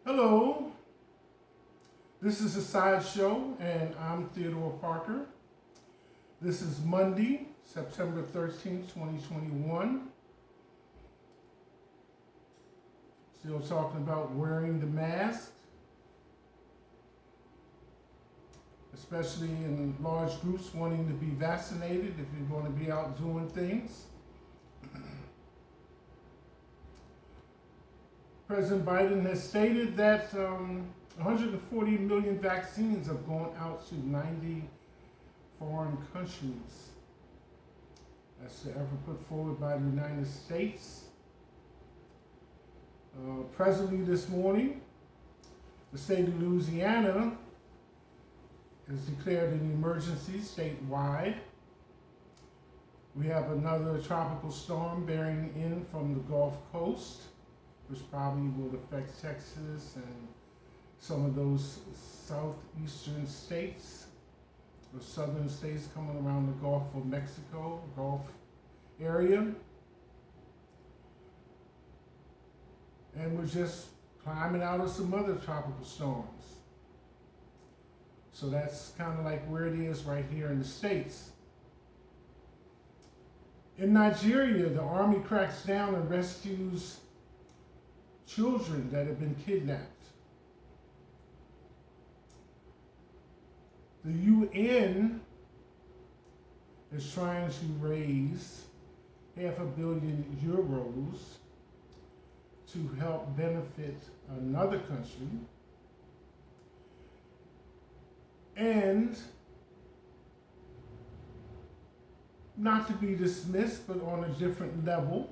Hello, this is a sideshow, and I'm Theodore Parker. This is Monday, September 13th, 2021. Still talking about wearing the mask, especially in large groups wanting to be vaccinated if you're going to be out doing things. President Biden has stated that 140 million vaccines have gone out to 90 foreign countries. That's the effort put forward by the United States. Presently this morning, the state of Louisiana has declared an emergency statewide. We have another tropical storm bearing in from the Gulf Coast, which probably will affect Texas and some of those southeastern states or southern states coming around the Gulf of Mexico, Gulf area. And we're just climbing out of some other tropical storms. So that's kind of like where it is right here in the States. In Nigeria, the army cracks down and rescues children that have been kidnapped. The UN is trying to raise €500 million to help benefit another country. And not to be dismissed, but on a different level,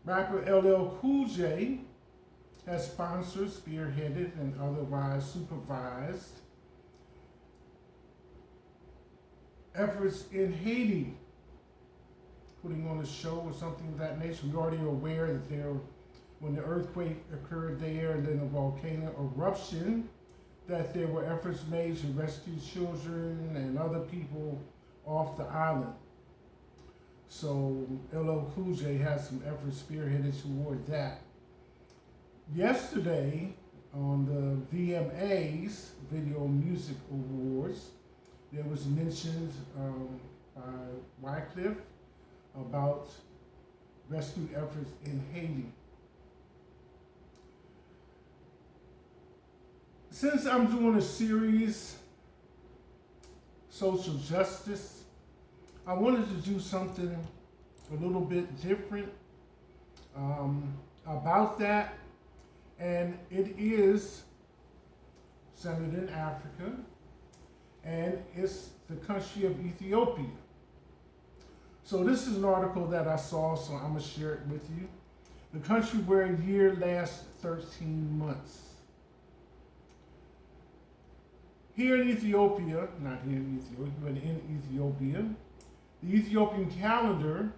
rapper LL Cool J has sponsored, spearheaded, and otherwise supervised efforts in Haiti, putting on a show or something of that nature. We're already aware that when the earthquake occurred there and then the volcano eruption, that there were efforts made to rescue children and other people off the island. So LL Cool J has some efforts spearheaded toward that. Yesterday, on the VMAs, Video Music Awards, there was mentioned by Wycliffe about rescue efforts in Haiti. Since I'm doing a series, Social Justice, I wanted to do something a little bit different about that. And it is centered in Africa, and it's the country of Ethiopia. So this is an article that I saw, so I'm going to share it with you. The country where a year lasts 13 months. Here in Ethiopia, not here in Ethiopia, but in Ethiopia, the Ethiopian calendar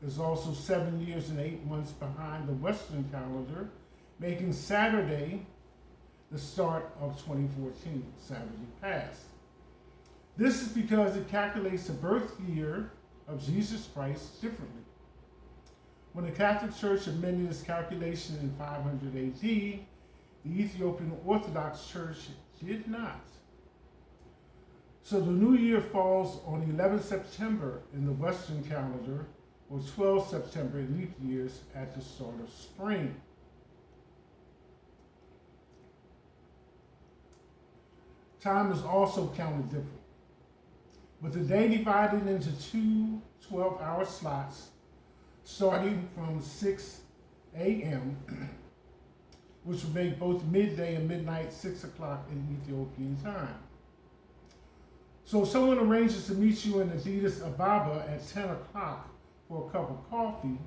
is also 7 years and 8 months behind the Western calendar, making Saturday the start of 2014, Saturday past. This is because it calculates the birth year of Jesus Christ differently. When the Catholic Church amended its calculation in 500 AD, the Ethiopian Orthodox Church did not. So the new year falls on 11 September in the Western calendar, or 12 September in leap years at the start of spring. Time is also counted different, with the day divided into two 12-hour slots, starting from 6 a.m., which would make both midday and midnight 6 o'clock in Ethiopian time. So if someone arranges to meet you in Addis Ababa at 10 o'clock for a cup of coffee,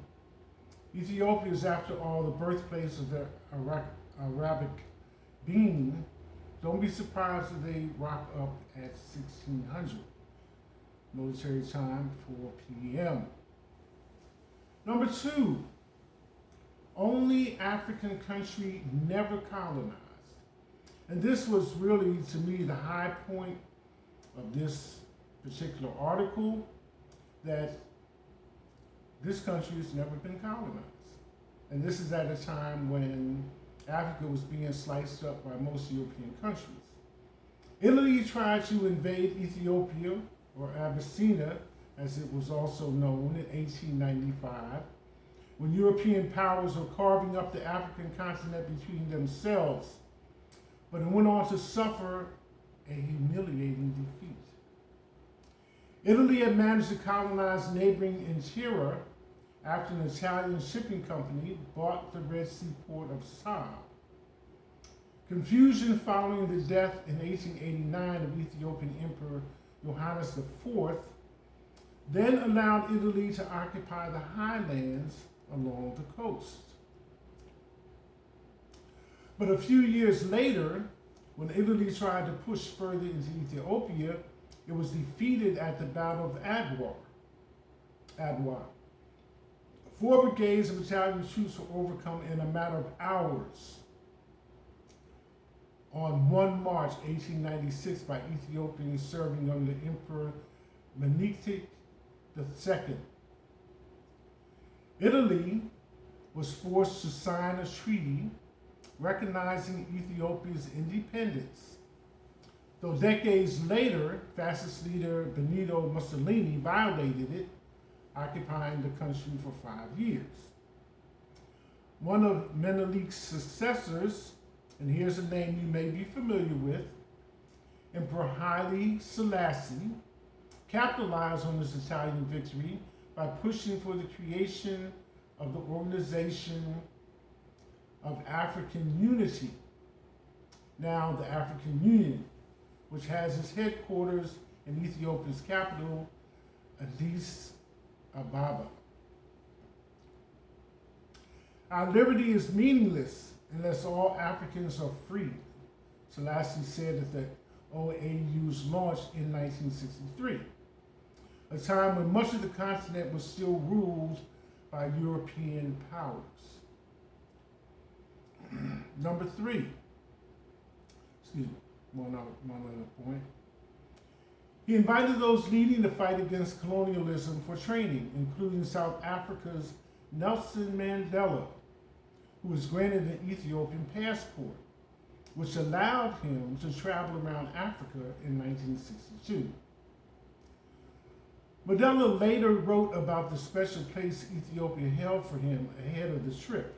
Ethiopia is, after all, the birthplace of the Arabic bean. Don't be surprised if they rock up at 1600 military time, 4 p.m. Number 2, only African country never colonized. And this was really, to me, the high point of this particular article, that this country has never been colonized. And this is at a time when Africa was being sliced up by most European countries. Italy tried to invade Ethiopia, or Abyssinia, as it was also known, in 1895, when European powers were carving up the African continent between themselves, but it went on to suffer a humiliating defeat. Italy had managed to colonize neighboring Interior after an Italian shipping company bought the Red Sea port of Sab. Confusion following the death in 1889 of Ethiopian Emperor Johannes IV then allowed Italy to occupy the highlands along the coast. But a few years later, when Italy tried to push further into Ethiopia, it was defeated at the Battle of Adwa. 4 brigades of Italian troops were overcome in a matter of hours on 1 March 1896 by Ethiopians serving under Emperor Menelik II. Italy was forced to sign a treaty recognizing Ethiopia's independence, though decades later, fascist leader Benito Mussolini violated it, occupying the country for 5 years. One of Menelik's successors, and here's a name you may be familiar with, Emperor Haile Sallisie, capitalized on this Italian victory by pushing for the creation of the Organization of African Unity, now the African Union, which has its headquarters in Ethiopia's capital, Addis Ababa. Our liberty is meaningless unless all Africans are free, Sallisie said at the OAU's launch in 1963, a time when much of the continent was still ruled by European powers. Number 3, one other point. He invited those leading the fight against colonialism for training, including South Africa's Nelson Mandela, who was granted an Ethiopian passport, which allowed him to travel around Africa in 1962. Mandela later wrote about the special place Ethiopia held for him ahead of the trip.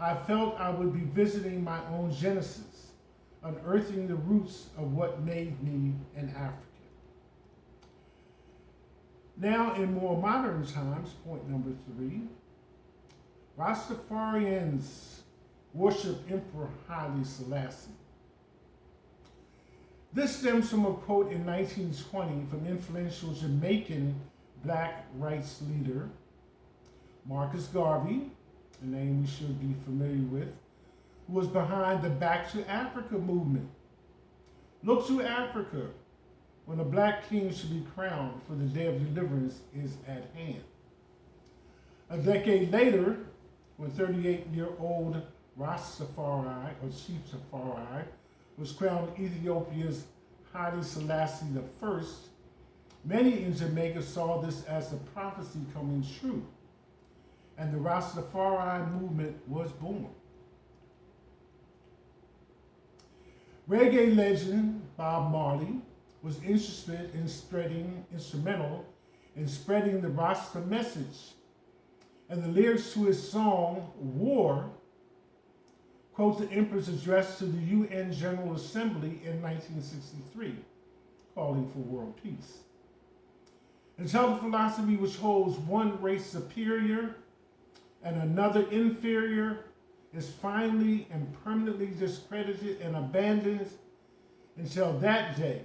I felt I would be visiting my own genesis, unearthing the roots of what made me an African. Now, in more modern times, point number 3, Rastafarians worship Emperor Haile Selassie. This stems from a quote in 1920 from influential Jamaican black rights leader Marcus Garvey, a name we should be familiar with, who was behind the Back to Africa movement. Look to Africa, when a black king should be crowned, for the day of deliverance is at hand. A decade later, when 38-year-old Rastafari, or Chief Safari, was crowned Ethiopia's Haile Selassie I, many in Jamaica saw this as a prophecy coming true, and the Rastafari movement was born. Reggae legend Bob Marley was instrumental in spreading the Rasta message, and the lyrics to his song, War, quote the Emperor's address to the UN General Assembly in 1963, calling for world peace. Until the philosophy which holds one race superior and another inferior is finally and permanently discredited and abandoned, until that day,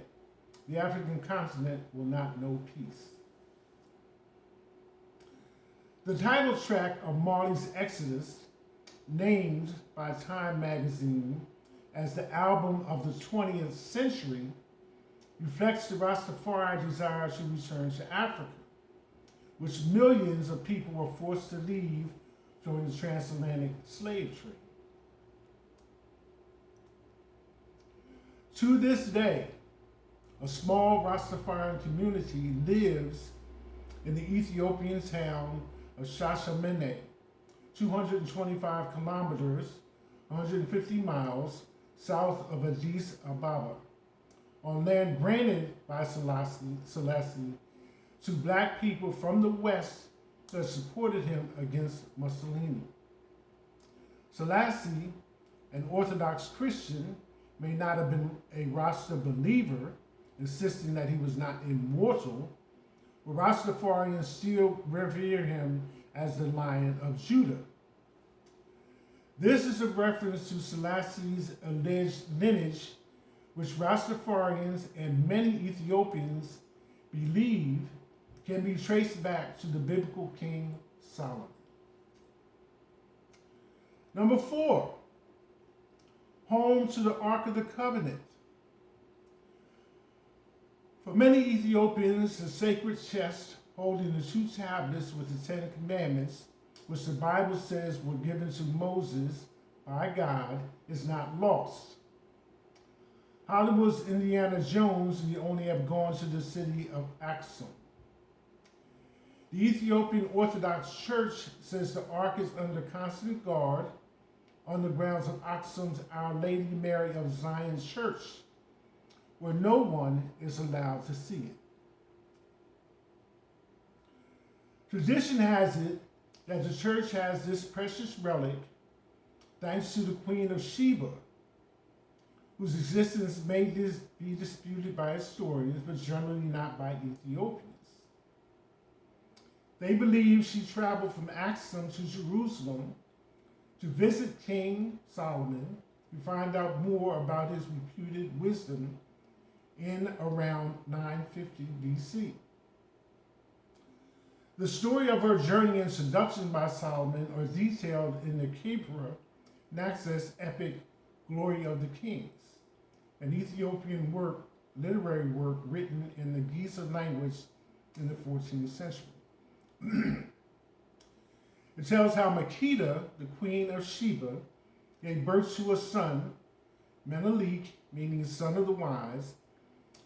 the African continent will not know peace. The title track of Marley's Exodus, named by Time magazine as the album of the 20th century, reflects the Rastafari desire to return to Africa, which millions of people were forced to leave during the transatlantic slave trade. To this day, a small Rastafarian community lives in the Ethiopian town of Shashamene, 225 kilometers, 150 miles south of Addis Ababa, on land granted by Sallisie to black people from the West that supported him against Mussolini. Sallisie, an Orthodox Christian, may not have been a Rasta believer, insisting that he was not immortal, but Rastafarians still revere him as the Lion of Judah. This is a reference to Sallasie's alleged lineage, which Rastafarians and many Ethiopians believe can be traced back to the biblical King Solomon. Number 4, home to the Ark of the Covenant. For many Ethiopians, the sacred chest holding the 2 tablets with the 10 commandments, which the Bible says were given to Moses by God, is not lost. Hollywood's Indiana Jones, and you only have gone to the city of Aksum. The Ethiopian Orthodox Church says the Ark is under constant guard on the grounds of Aksum's Our Lady Mary of Zion Church, where no one is allowed to see it. Tradition has it that the church has this precious relic thanks to the Queen of Sheba, whose existence may be disputed by historians, but generally not by Ethiopians. They believe she traveled from Aksum to Jerusalem to visit King Solomon to find out more about his reputed wisdom in around 950 BC. The story of her journey and seduction by Solomon are detailed in the Kipra Naxos epic Glory of the Kings, an Ethiopian literary work written in the Giza language in the 14th century. It tells how Makeda, the queen of Sheba, gave birth to a son, Menelik, meaning son of the wise,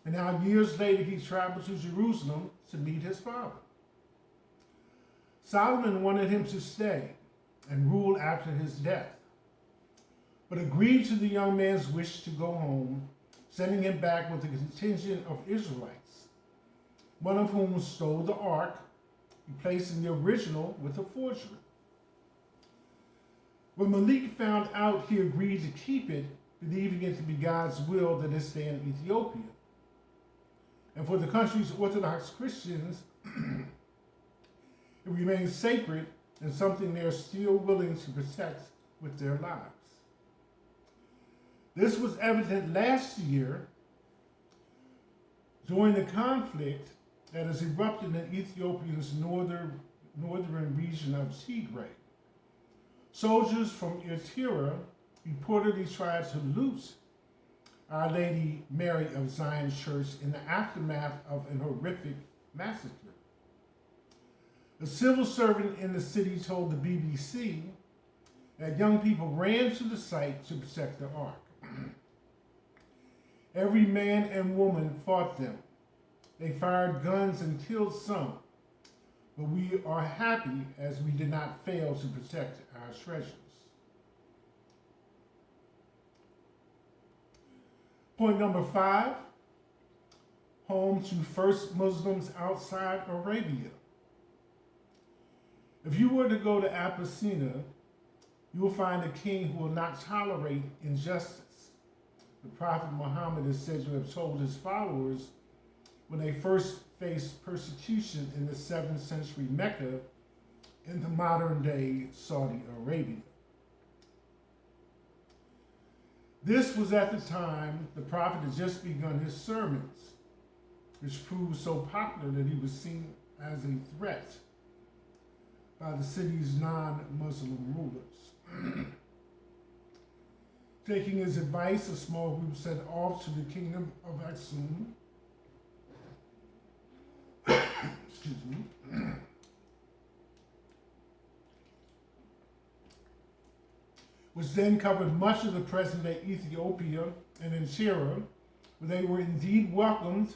and how years later he traveled to Jerusalem to meet his father. Solomon wanted him to stay and rule after his death, but agreed to the young man's wish to go home, sending him back with a contingent of Israelites, one of whom stole the ark, replacing the original with a forgery. When Malik found out, he agreed to keep it, believing it to be God's will that it stay in Ethiopia. And for the country's Orthodox Christians, it remains sacred and something they're still willing to protect with their lives. This was evident last year during the conflict that has erupted in Ethiopia's northern region of Tigray. Soldiers from Eritrea reportedly tried to loot Our Lady Mary of Zion Church in the aftermath of an horrific massacre. A civil servant in the city told the BBC that young people ran to the site to protect the ark. Every man and woman fought them. They fired guns and killed some, but we are happy as we did not fail to protect our treasures. Point number 5, home to first Muslims outside Arabia. If you were to go to Abyssinia, you will find a king who will not tolerate injustice. The Prophet Muhammad is said to have told his followers when they first faced persecution in the 7th century Mecca in the modern day Saudi Arabia. This was at the time the Prophet had just begun his sermons, which proved so popular that he was seen as a threat by the city's non-Muslim rulers. Taking his advice, a small group set off to the kingdom of Aksum, which then covered much of the present-day Ethiopia and Eritrea, where they were indeed welcomed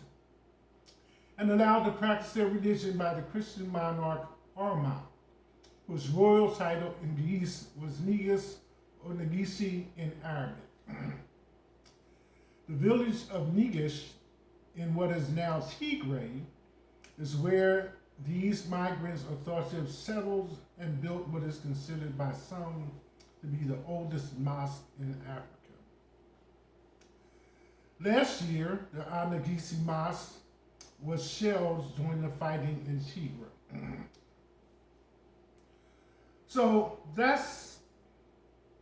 and allowed to practice their religion by the Christian monarch Arma, whose royal title in Greece was Negus or Negisi in Arabic. The village of Negus in what is now Tigray is where these migrants are thought to have settled and built what is considered by some to be the oldest mosque in Africa. Last year, the Al-Negisi Mosque was shelled during the fighting in Tigray. So that's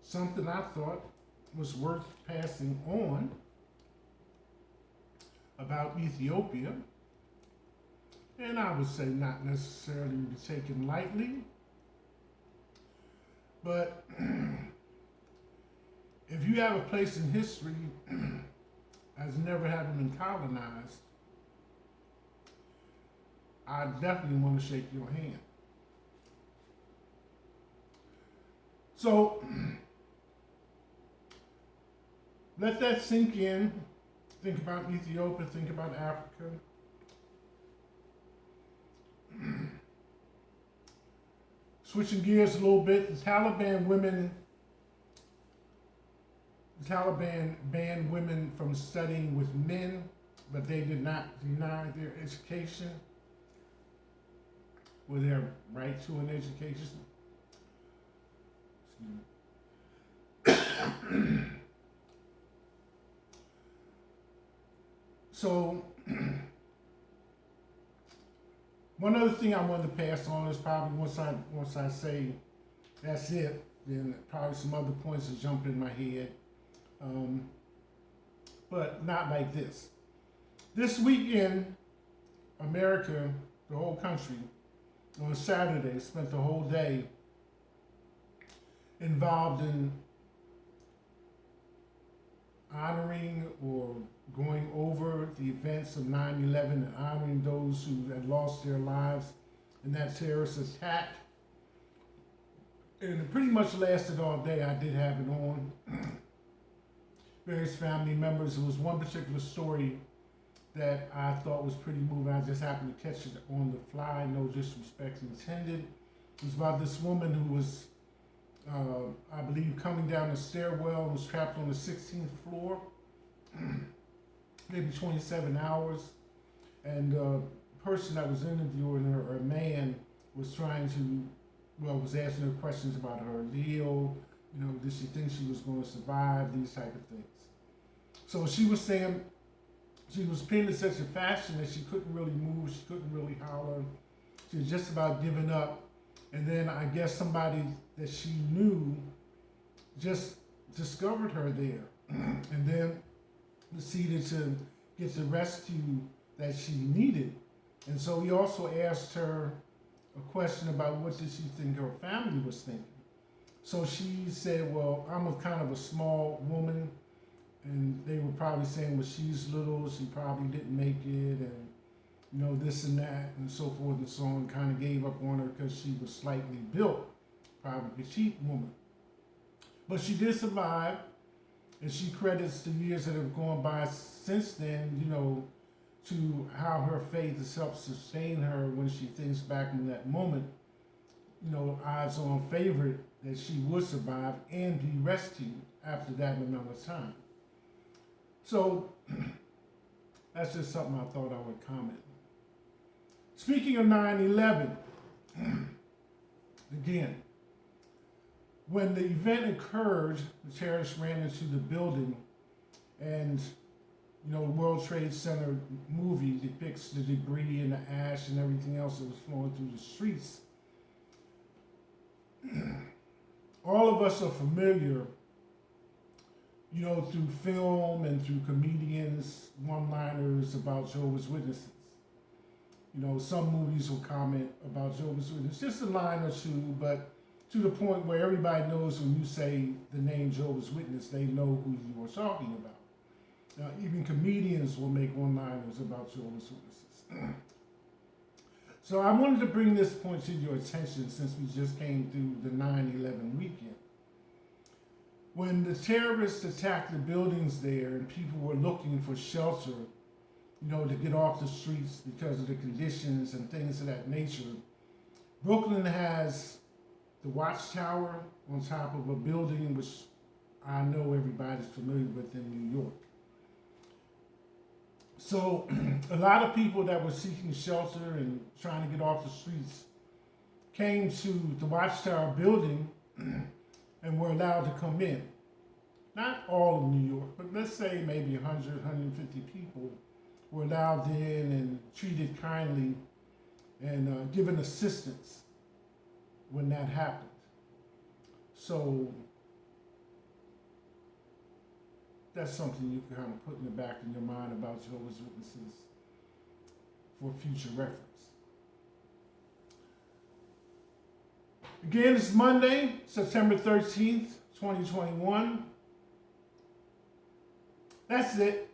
something I thought was worth passing on about Ethiopia. And I would say not necessarily to be taken lightly, but if you have a place in history as never having been colonized, I definitely want to shake your hand. So let that sink in. Think about Ethiopia, think about Africa. Switching gears a little bit, the Taliban banned women from studying with men, but they did not deny their education or their right to an education. So, one other thing I wanted to pass on is probably once I say that's it, then probably some other points will jump in my head, but not like this. This weekend, America, the whole country, on Saturday, spent the whole day involved in honoring or going over the events of 9/11 and honoring those who had lost their lives in that terrorist attack. And it pretty much lasted all day. I did have it on. Various family members. There was one particular story that I thought was pretty moving. I just happened to catch it on the fly, no disrespect intended. It was about this woman who was, I believe, coming down the stairwell and was trapped on the 16th floor, maybe 27 hours. And the person that was interviewing her, a man, was was asking her questions about her ordeal. Did she think she was going to survive? These type of things. So she was saying she was pinned in such a fashion that she couldn't really move, she couldn't really holler. She was just about giving up. And then I guess somebody that she knew just discovered her there and then proceeded to get the rescue that she needed. And so he also asked her a question about what did she think her family was thinking. So she said, well, I'm a kind of a small woman, and they were probably saying, well, she's little, she probably didn't make it, and this and that, and so forth and so on. Kind of gave up on her because she was slightly built, probably a petite woman. But she did survive, and she credits the years that have gone by since then, to how her faith has helped sustain her when she thinks back in that moment. Odds on favorite that she would survive and be rescued after that amount of time. So that's just something I thought I would comment. Speaking of 9/11, again, when the event occurred, the terrorists ran into the building, and the World Trade Center movie depicts the debris and the ash and everything else that was flowing through the streets. All of us are familiar, through film and through comedians, one-liners about Jehovah's Witnesses. Some movies will comment about Jehovah's Witnesses, just a line or two, but to the point where everybody knows when you say the name Jehovah's Witness, they know who you are talking about. Now, even comedians will make one-liners about Jehovah's Witnesses. So I wanted to bring this point to your attention since we just came through the 9/11 weekend. When the terrorists attacked the buildings there and people were looking for shelter, to get off the streets because of the conditions and things of that nature, Brooklyn has the watchtower on top of a building which I know everybody's familiar with in New York. So a lot of people that were seeking shelter and trying to get off the streets came to the watchtower building and were allowed to come in. Not all of New York, but let's say maybe 100, 150 people were allowed in and treated kindly and given assistance when that happened. So that's something you can kind of put in the back of your mind about Jehovah's Witnesses for future reference. Again, it's Monday, September 13th, 2021. That's it.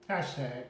Hashtag.